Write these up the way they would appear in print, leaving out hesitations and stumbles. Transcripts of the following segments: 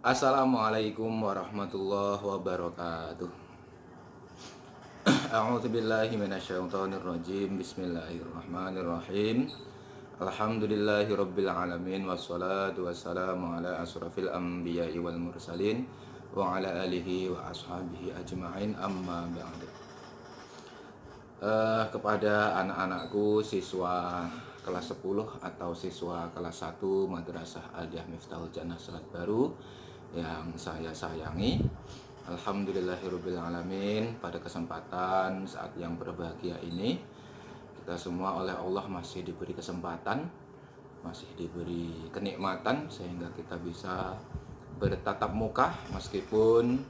Assalamualaikum warahmatullahi wabarakatuh. A'udzubillahi minasyaitonirrajim. Bismillahirrahmanirrahim. Alhamdulillahirabbil alamin wassalatu wassalamu ala asrofil anbiya'i wal mursalin wa ala alihi wa ashabihi ajma'in amma ba'du. Kepada anak-anakku siswa kelas 10 atau siswa kelas 1 Madrasah Aliyah Miftahul Jannah Selat Baru yang saya sayangi, alhamdulillahirabbil alamin, pada kesempatan saat yang berbahagia ini kita semua oleh Allah masih diberi kesempatan, masih diberi kenikmatan sehingga kita bisa bertatap muka meskipun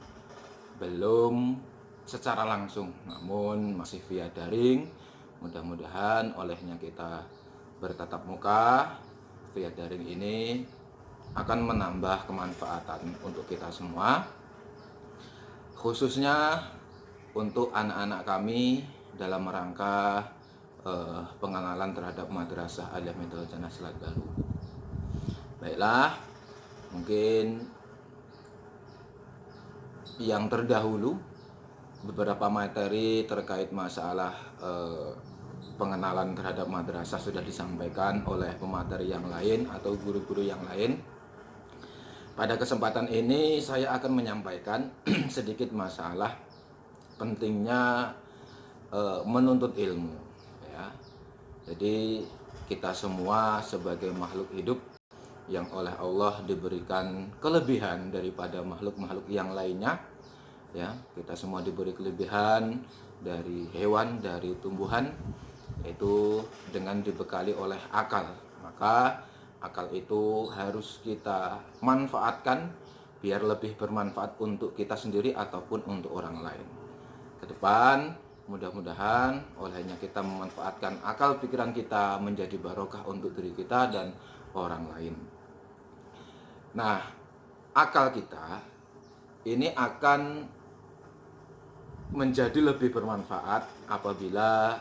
belum secara langsung, namun masih via daring. Mudah-mudahan olehnya kita bertatap muka via daring ini akan menambah kemanfaatan untuk kita semua, khususnya untuk anak-anak kami dalam rangka pengenalan terhadap Madrasah Aliyah Miftahul Jannah Selat Baru. Baiklah, mungkin yang terdahulu beberapa materi terkait masalah pengenalan terhadap madrasah sudah disampaikan oleh pemateri yang lain atau guru-guru yang lain. Pada kesempatan ini saya akan menyampaikan sedikit masalah pentingnya menuntut ilmu, ya. Jadi kita semua sebagai makhluk hidup yang oleh Allah diberikan kelebihan daripada makhluk-makhluk yang lainnya, ya. Kita semua diberi kelebihan dari hewan, dari tumbuhan, yaitu dengan dibekali oleh akal. Maka akal itu harus kita manfaatkan biar lebih bermanfaat untuk kita sendiri ataupun untuk orang lain. Ke depan mudah-mudahan olehnya kita memanfaatkan akal pikiran kita menjadi barokah untuk diri kita dan orang lain. Nah, akal kita ini akan menjadi lebih bermanfaat apabila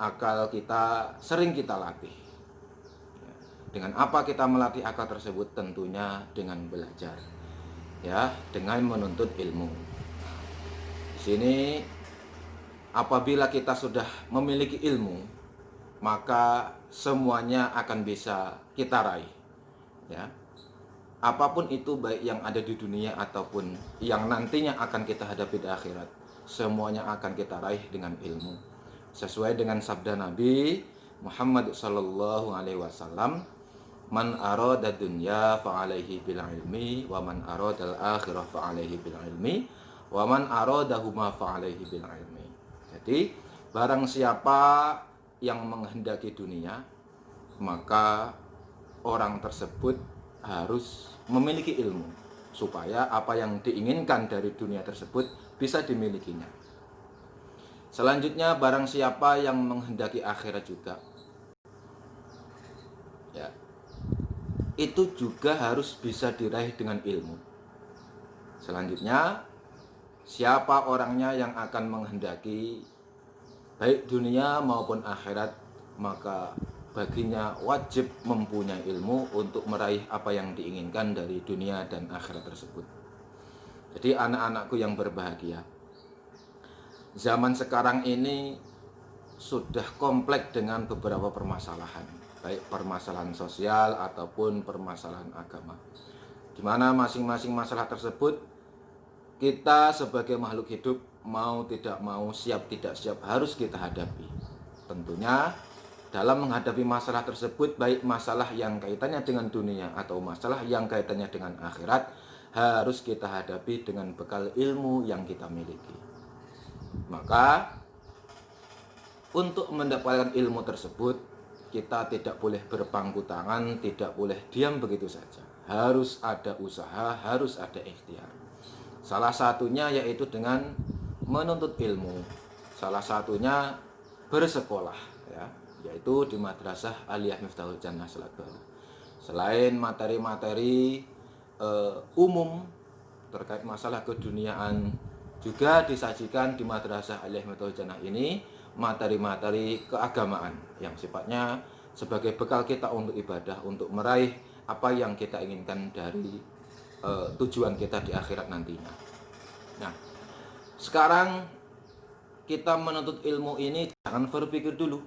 akal kita sering kita latih. Dengan apa kita melatih akal tersebut? Tentunya dengan belajar, ya, dengan menuntut ilmu. Di sini apabila kita sudah memiliki ilmu, maka semuanya akan bisa kita raih, ya. Apapun itu, baik yang ada di dunia ataupun yang nantinya akan kita hadapi di akhirat, semuanya akan kita raih dengan ilmu. Sesuai dengan sabda Nabi Muhammad sallallahu alaihi wasallam, man arada dunya fa alaihi bil ilmi wa man arada al akhirah fa alaihi bil ilmi wa man aradahuma fa alaihi bil ilmi. Jadi barang siapa yang menghendaki dunia, maka orang tersebut harus memiliki ilmu supaya apa yang diinginkan dari dunia tersebut bisa dimilikinya. Selanjutnya, barang siapa yang menghendaki akhirat juga, ya, itu juga harus bisa diraih dengan ilmu. Selanjutnya, siapa orangnya yang akan menghendaki baik dunia maupun akhirat, maka baginya wajib mempunyai ilmu untuk meraih apa yang diinginkan dari dunia dan akhirat tersebut. Jadi anak-anakku yang berbahagia, zaman sekarang ini sudah kompleks dengan beberapa permasalahan, baik permasalahan sosial ataupun permasalahan agama, di mana masing-masing masalah tersebut kita sebagai makhluk hidup mau tidak mau, siap tidak siap harus kita hadapi. Tentunya dalam menghadapi masalah tersebut, baik masalah yang kaitannya dengan dunia atau masalah yang kaitannya dengan akhirat, harus kita hadapi dengan bekal ilmu yang kita miliki. Maka untuk mendapatkan ilmu tersebut, kita tidak boleh berpangku tangan, tidak boleh diam begitu saja. Harus ada usaha, harus ada ikhtiar. Salah satunya yaitu dengan menuntut ilmu. Salah satunya bersekolah, ya, yaitu di Madrasah Aliyah Miftahul Jannah Selat Baru. Selain materi-materi umum terkait masalah keduniaan, juga disajikan di Madrasah Aliyah Miftahul Jannah ini materi-materi keagamaan yang sifatnya sebagai bekal kita untuk ibadah, untuk meraih apa yang kita inginkan dari tujuan kita di akhirat nantinya. Nah, sekarang kita menuntut ilmu ini jangan berpikir dulu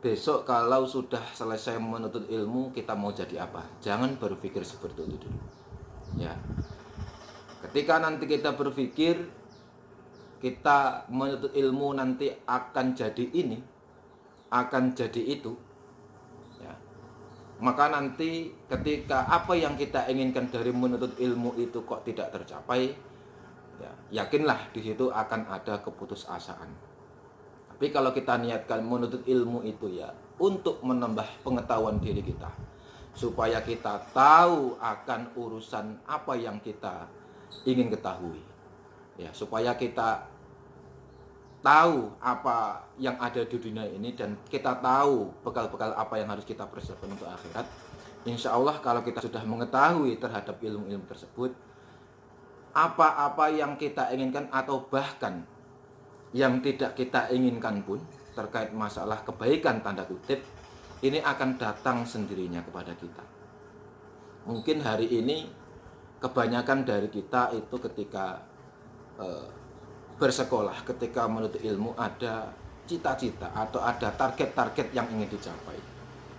besok kalau sudah selesai menuntut ilmu kita mau jadi apa. Jangan berpikir seperti itu dulu. Ya. Ketika nanti kita berpikir kita menuntut ilmu nanti akan jadi ini, akan jadi itu, ya, maka nanti ketika apa yang kita inginkan dari menuntut ilmu itu kok tidak tercapai, ya, yakinlah di situ akan ada keputusasaan. Tapi kalau kita niatkan menuntut ilmu itu ya untuk menambah pengetahuan diri kita, supaya kita tahu akan urusan apa yang kita ingin ketahui, ya, supaya kita tahu apa yang ada di dunia ini dan kita tahu bekal-bekal apa yang harus kita persiapkan untuk akhirat. Insya Allah kalau kita sudah mengetahui terhadap ilmu-ilmu tersebut, apa-apa yang kita inginkan atau bahkan yang tidak kita inginkan pun terkait masalah kebaikan tanda kutip, ini akan datang sendirinya kepada kita. Mungkin hari ini kebanyakan dari kita itu ketika bersekolah, ketika menuntut ilmu ada cita-cita atau ada target-target yang ingin dicapai.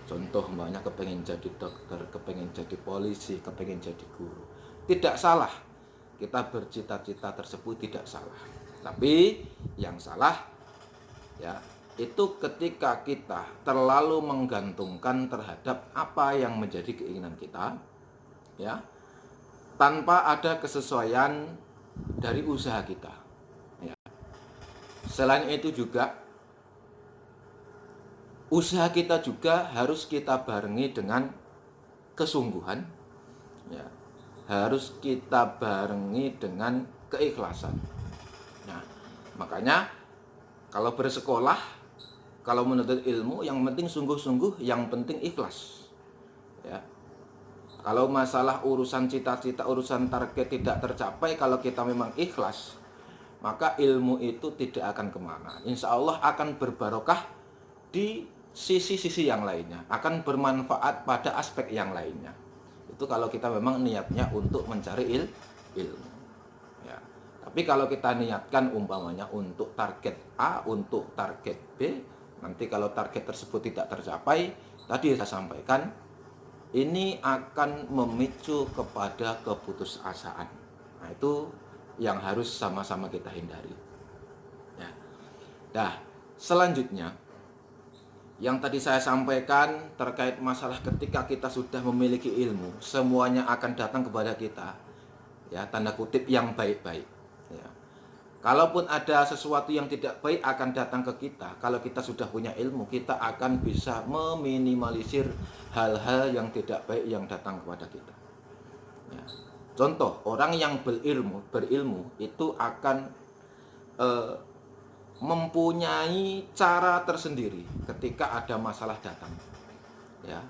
Contoh mbaknya kepengen jadi dokter, kepengen jadi polisi, kepengen jadi guru. Tidak salah, kita bercita-cita tersebut tidak salah. Tapi yang salah ya itu ketika kita terlalu menggantungkan terhadap apa yang menjadi keinginan kita, ya, tanpa ada kesesuaian dari usaha kita. Ya. Selain itu juga usaha kita juga harus kita barengi dengan kesungguhan, ya, harus kita barengi dengan keikhlasan. Nah, makanya kalau bersekolah, kalau menuntut ilmu, yang penting sungguh-sungguh, yang penting ikhlas. Ya. Kalau masalah urusan cita-cita, urusan target tidak tercapai, kalau kita memang ikhlas, maka ilmu itu tidak akan kemana. Insya Allah akan berbarokah di sisi-sisi yang lainnya, akan bermanfaat pada aspek yang lainnya. Itu kalau kita memang niatnya untuk mencari ilmu. Ya. Tapi kalau kita niatkan umpamanya untuk target A, untuk target B, nanti kalau target tersebut tidak tercapai, tadi saya sampaikan, ini akan memicu kepada keputusasaan. Nah, itu yang harus sama-sama kita hindari. Ya. Nah, selanjutnya yang tadi saya sampaikan terkait masalah ketika kita sudah memiliki ilmu, semuanya akan datang kepada kita, ya, tanda kutip yang baik-baik. Ya. Kalaupun ada sesuatu yang tidak baik akan datang ke kita, kalau kita sudah punya ilmu, kita akan bisa meminimalisir hal-hal yang tidak baik yang datang kepada kita. Ya. Contoh, orang yang berilmu itu akan mempunyai cara tersendiri ketika ada masalah datang. Ya,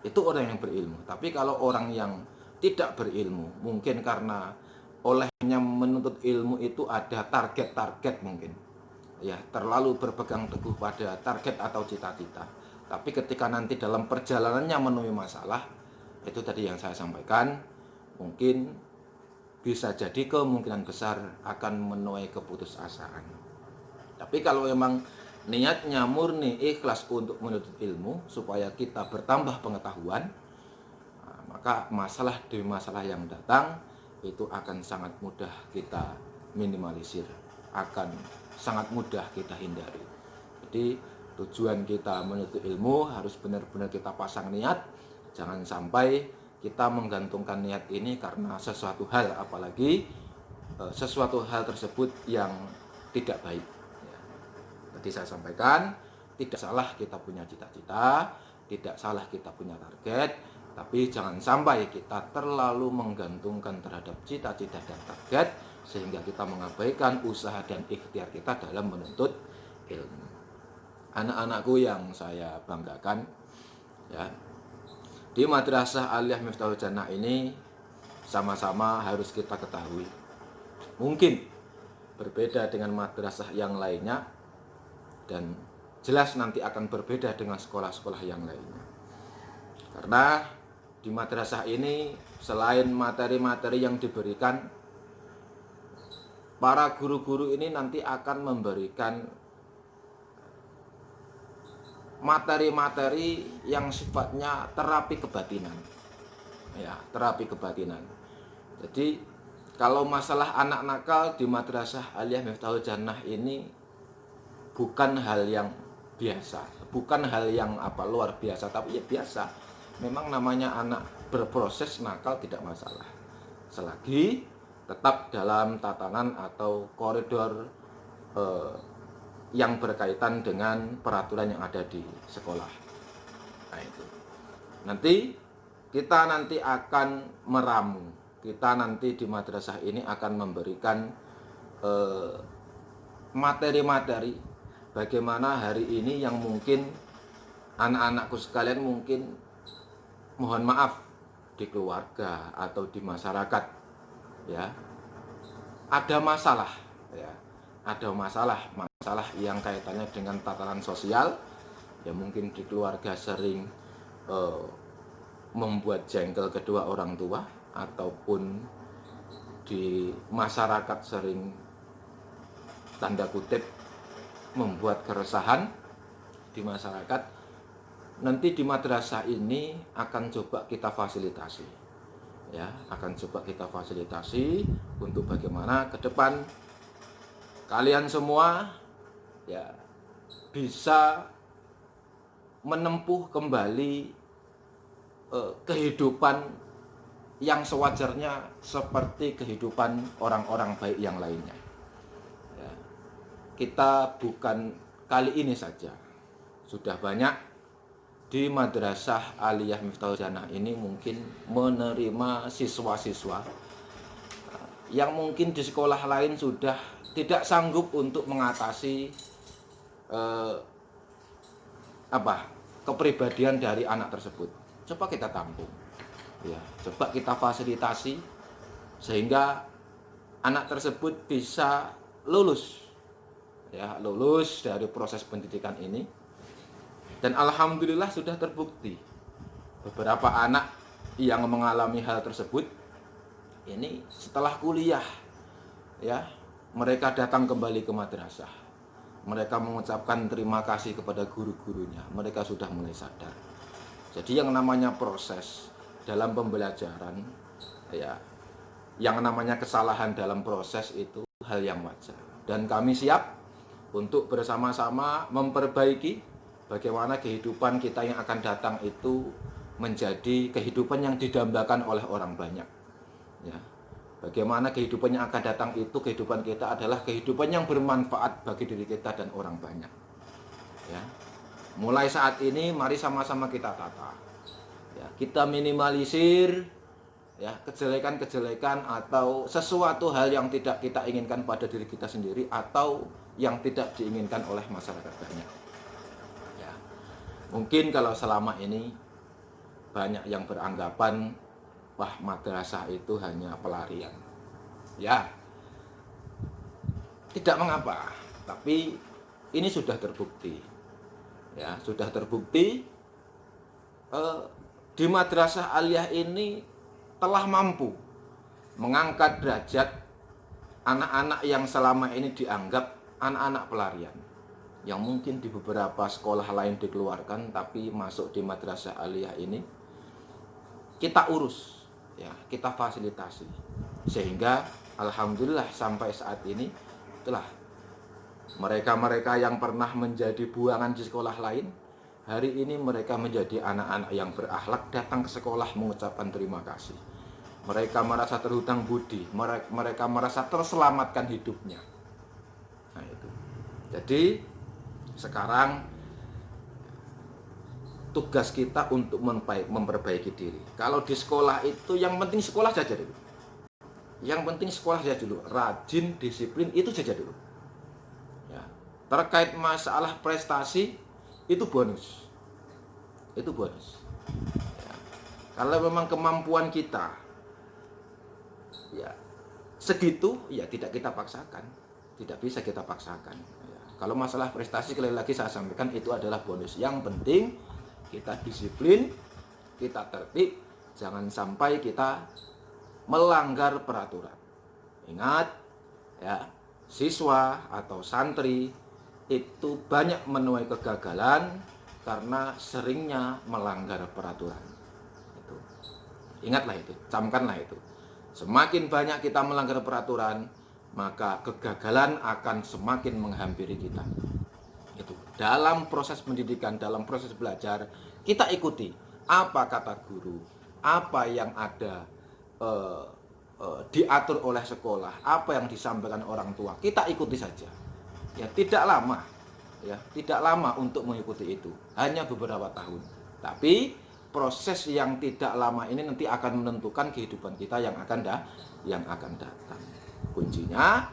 itu orang yang berilmu. Tapi kalau orang yang tidak berilmu, mungkin karena olehnya menuntut ilmu itu ada target-target mungkin, ya, terlalu berpegang teguh pada target atau cita-cita. Tapi ketika nanti dalam perjalanannya menemui masalah, itu tadi yang saya sampaikan, mungkin bisa jadi kemungkinan besar akan menuai keputusasaan. Tapi kalau memang niatnya murni ikhlas untuk menuntut ilmu supaya kita bertambah pengetahuan, maka masalah demi masalah yang datang itu akan sangat mudah kita minimalisir, akan sangat mudah kita hindari. Jadi tujuan kita menuntut ilmu harus benar-benar kita pasang niat, jangan sampai kita menggantungkan niat ini karena sesuatu hal, apalagi sesuatu hal tersebut yang tidak baik. Tadi saya sampaikan, tidak salah kita punya cita-cita, tidak salah kita punya target, tapi jangan sampai kita terlalu menggantungkan terhadap cita-cita dan target sehingga kita mengabaikan usaha dan ikhtiar kita dalam menuntut ilmu. Anak-anakku yang saya banggakan, ya, di Madrasah Aliyah Miftahul Jannah ini sama-sama harus kita ketahui, mungkin berbeda dengan madrasah yang lainnya, dan jelas nanti akan berbeda dengan sekolah-sekolah yang lainnya. Karena di madrasah ini selain materi-materi yang diberikan, para guru-guru ini nanti akan memberikan materi-materi yang sifatnya terapi kebatinan. Ya, terapi kebatinan. Jadi kalau masalah anak nakal di Madrasah Aliyah Miftahul Jannah ini bukan hal yang biasa, bukan hal yang luar biasa, tapi ya biasa. Memang namanya anak berproses nakal tidak masalah, selagi tetap dalam tatanan atau koridor yang berkaitan dengan peraturan yang ada di sekolah. Nah itu. Nanti kita akan meramu. Kita nanti di madrasah ini akan memberikan materi-materi bagaimana hari ini yang mungkin anak-anakku sekalian mungkin mohon maaf di keluarga atau di masyarakat ya ada masalah ya, ada masalah yang kaitannya dengan tatanan sosial ya, mungkin di keluarga sering membuat jengkel kedua orang tua, ataupun di masyarakat sering tanda kutip membuat keresahan di masyarakat. Nanti di madrasah ini akan coba kita fasilitasi ya, akan coba kita fasilitasi untuk bagaimana ke depan kalian semua ya bisa menempuh kembali kehidupan yang sewajarnya seperti kehidupan orang-orang baik yang lainnya ya. Kita bukan kali ini saja, sudah banyak di Madrasah Aliyah Miftahul Jannah ini mungkin menerima siswa-siswa yang mungkin di sekolah lain sudah tidak sanggup untuk mengatasi kepribadian dari anak tersebut. Coba kita tampung ya, coba kita fasilitasi sehingga anak tersebut bisa lulus ya, lulus dari proses pendidikan ini. Dan alhamdulillah sudah terbukti beberapa anak yang mengalami hal tersebut ini setelah kuliah ya, mereka datang kembali ke madrasah, mereka mengucapkan terima kasih kepada guru-gurunya, mereka sudah mulai sadar. Jadi yang namanya proses dalam pembelajaran ya, yang namanya kesalahan dalam proses itu hal yang wajar, dan kami siap untuk bersama-sama memperbaiki bagaimana kehidupan kita yang akan datang itu menjadi kehidupan yang didambakan oleh orang banyak ya. Bagaimana kehidupan yang akan datang itu, kehidupan kita adalah kehidupan yang bermanfaat bagi diri kita dan orang banyak ya. Mulai saat ini mari sama-sama kita tata ya, kita minimalisir ya kejelekan-kejelekan atau sesuatu hal yang tidak kita inginkan pada diri kita sendiri atau yang tidak diinginkan oleh masyarakat banyak ya. Mungkin kalau selama ini banyak yang beranggapan wah madrasah itu hanya pelarian ya, tidak mengapa, tapi ini sudah terbukti ya, sudah terbukti di Madrasah Aliyah ini telah mampu mengangkat derajat anak-anak yang selama ini dianggap anak-anak pelarian, yang mungkin di beberapa sekolah lain dikeluarkan, tapi masuk di Madrasah Aliyah ini kita urus ya, kita fasilitasi sehingga alhamdulillah sampai saat ini itulah mereka-mereka yang pernah menjadi buangan di sekolah lain, hari ini mereka menjadi anak-anak yang berakhlak, datang ke sekolah mengucapkan terima kasih. Mereka merasa terhutang budi, mereka merasa terselamatkan hidupnya. Nah itu. Jadi sekarang tugas kita untuk memperbaiki diri. Kalau di sekolah itu yang penting sekolah saja dulu. Yang penting sekolah saja dulu, rajin, disiplin itu saja dulu. Terkait masalah prestasi itu bonus, itu bonus ya. Kalau memang kemampuan kita ya segitu ya tidak kita paksakan, tidak bisa kita paksakan ya. Kalau masalah prestasi sekali lagi saya sampaikan itu adalah bonus. Yang penting kita disiplin, kita tertib, Jangan sampai kita melanggar peraturan. Ingat ya, siswa atau santri itu banyak menuai kegagalan karena seringnya melanggar peraturan. Itu. Ingatlah itu, camkanlah itu. Semakin banyak kita melanggar peraturan, maka kegagalan akan semakin menghampiri kita. Itu. Dalam proses pendidikan, dalam proses belajar, kita ikuti apa kata guru, apa yang ada diatur oleh sekolah, apa yang disampaikan orang tua. Kita ikuti saja. Ya, tidak lama. Ya, tidak lama untuk mengikuti itu. Hanya beberapa tahun. Tapi proses yang tidak lama ini nanti akan menentukan kehidupan kita yang akan datang. Kuncinya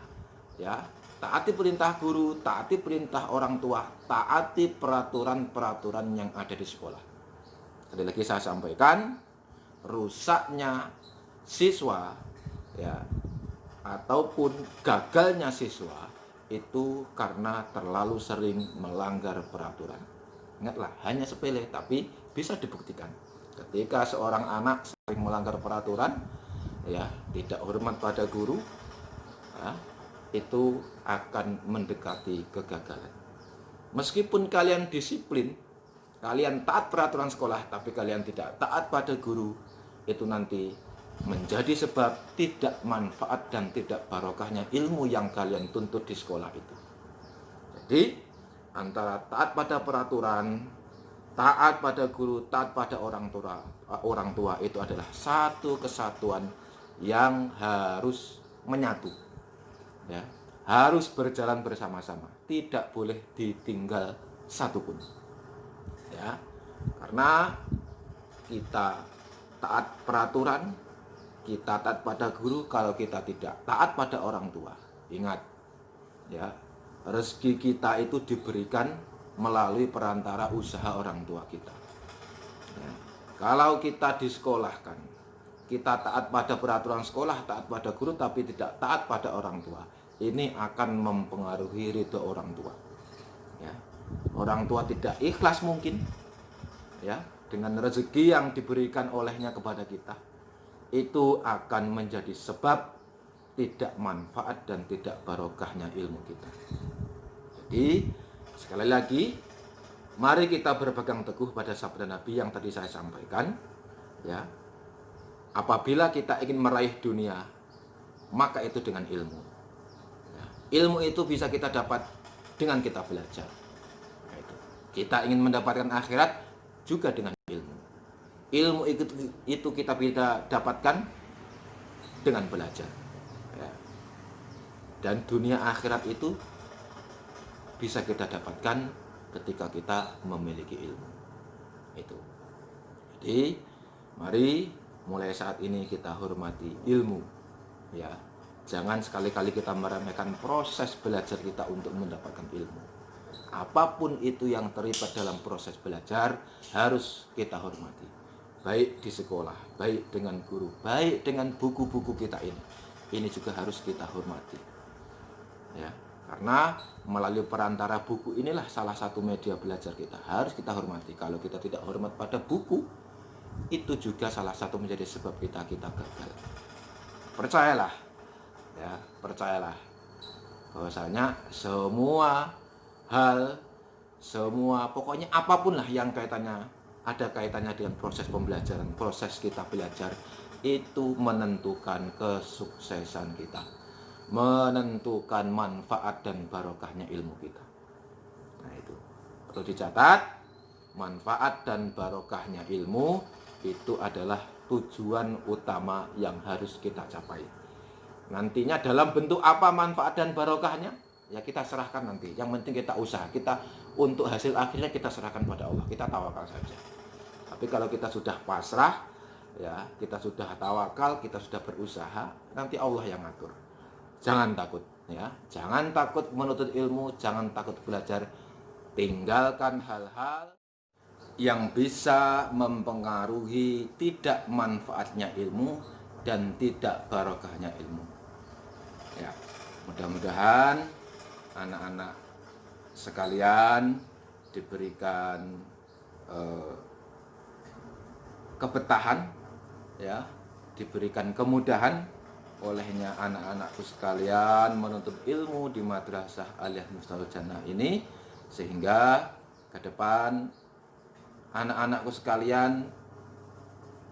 ya, taati perintah guru, taati perintah orang tua, taati peraturan-peraturan yang ada di sekolah. Sekali lagi saya sampaikan, rusaknya siswa ya ataupun gagalnya siswa itu karena terlalu sering melanggar peraturan. Ingatlah, hanya sepele tapi bisa dibuktikan. Ketika seorang anak sering melanggar peraturan, ya, tidak hormat pada guru, ya, itu akan mendekati kegagalan. Meskipun kalian disiplin, kalian taat peraturan sekolah, tapi kalian tidak taat pada guru, itu nanti menjadi sebab tidak manfaat dan tidak barokahnya ilmu yang kalian tuntut di sekolah itu. Jadi antara taat pada peraturan, taat pada guru, taat pada orang tua itu adalah satu kesatuan yang harus menyatu, ya, harus berjalan bersama-sama, tidak boleh ditinggal satupun, ya, karena kita taat peraturan, kita taat pada guru. Kalau kita tidak taat pada orang tua, ingat ya, rezeki kita itu diberikan melalui perantara usaha orang tua kita. Ya. Kalau kita disekolahkan, kita taat pada peraturan sekolah, taat pada guru, tapi tidak taat pada orang tua, ini akan mempengaruhi ridho orang tua. Ya. Orang tua tidak ikhlas mungkin, ya, dengan rezeki yang diberikan olehnya kepada kita, itu akan menjadi sebab tidak manfaat dan tidak barokahnya ilmu kita. Jadi sekali lagi, mari kita berpegang teguh pada sabda Nabi yang tadi saya sampaikan, ya. Apabila kita ingin meraih dunia, maka itu dengan ilmu. Ya. Ilmu itu bisa kita dapat dengan kita belajar. Nah, kita ingin mendapatkan akhirat juga dengan ilmu. Ilmu itu kita bisa dapatkan dengan belajar. Ya. Dan dunia akhirat itu bisa kita dapatkan ketika kita memiliki ilmu. Itu. Jadi, mari mulai saat ini kita hormati ilmu. Ya. Jangan sekali-kali kita meremehkan proses belajar kita untuk mendapatkan ilmu. Apapun itu yang terlibat dalam proses belajar harus kita hormati. Baik di sekolah, baik dengan guru, baik dengan buku-buku kita ini. Ini juga harus kita hormati. Ya. Karena melalui perantara buku inilah salah satu media belajar kita. Harus kita hormati. Kalau kita tidak hormat pada buku, itu juga salah satu menjadi sebab kita gagal. Percayalah, ya, percayalah bahwasanya semua hal, pokoknya apapun lah yang ada kaitannya dengan proses pembelajaran, proses kita belajar, itu menentukan kesuksesan kita, menentukan manfaat dan barokahnya ilmu kita. Nah, itu perlu dicatat, manfaat dan barokahnya ilmu itu adalah tujuan utama yang harus kita capai. Nantinya dalam bentuk apa manfaat dan barokahnya, ya kita serahkan nanti. Yang penting kita usaha, kita untuk hasil akhirnya kita serahkan pada Allah, kita tawakal saja. Tapi kalau kita sudah pasrah, ya, kita sudah tawakal, kita sudah berusaha, nanti Allah yang ngatur. Jangan takut, ya. Jangan takut menuntut ilmu, jangan takut belajar. Tinggalkan hal-hal yang bisa mempengaruhi tidak manfaatnya ilmu dan tidak barokahnya ilmu. Ya, mudah-mudahan anak-anak sekalian diberikan kebetahan, ya, diberikan kemudahan olehnya anak-anakku sekalian menuntut ilmu di Madrasah Aliyah Miftahul Jannah ini, sehingga ke depan anak-anakku sekalian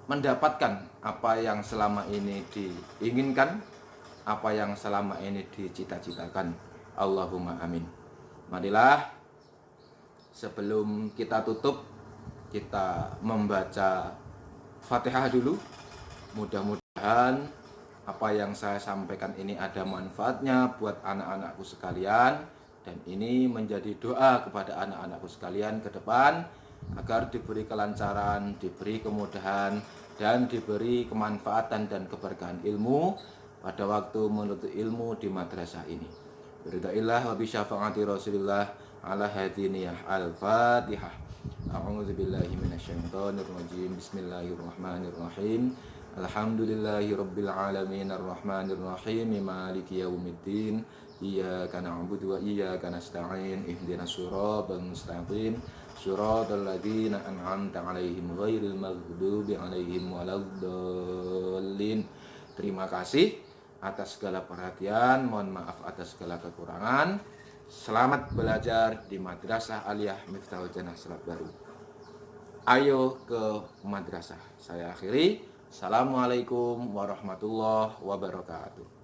mendapatkan apa yang selama ini diinginkan, apa yang selama ini dicita-citakan. Allahumma amin. Marilah sebelum kita tutup, kita membaca Fatihah dulu. Mudah-mudahan apa yang saya sampaikan ini ada manfaatnya buat anak-anakku sekalian, dan ini menjadi doa kepada anak-anakku sekalian ke depan agar diberi kelancaran, diberi kemudahan, dan diberi kemanfaatan dan keberkahan ilmu pada waktu menuntut ilmu di madrasah ini. Biridhaillah wa bisyafaati Rasulillah ala hadiniyah al-Fatihah. A'udzu billahi minasyaitonir rajim. Bismillahirrahmanirrahim. Alhamdulillahirabbil alamin arrahmanir rahim maliki yaumiddin. Iyyaka na'budu wa iyyaka nasta'in. Ihdinas siratal mustaqim. Siratal ladzina an'amta 'alaihim ghairil maghdubi 'alaihim waladdallin. Terima kasih atas segala perhatian, mohon maaf atas segala kekurangan. Selamat belajar di Madrasah Aliyah Miftahul Jannah Selat Baru. Ayo ke madrasah. Saya akhiri. Assalamualaikum warahmatullahi wabarakatuh.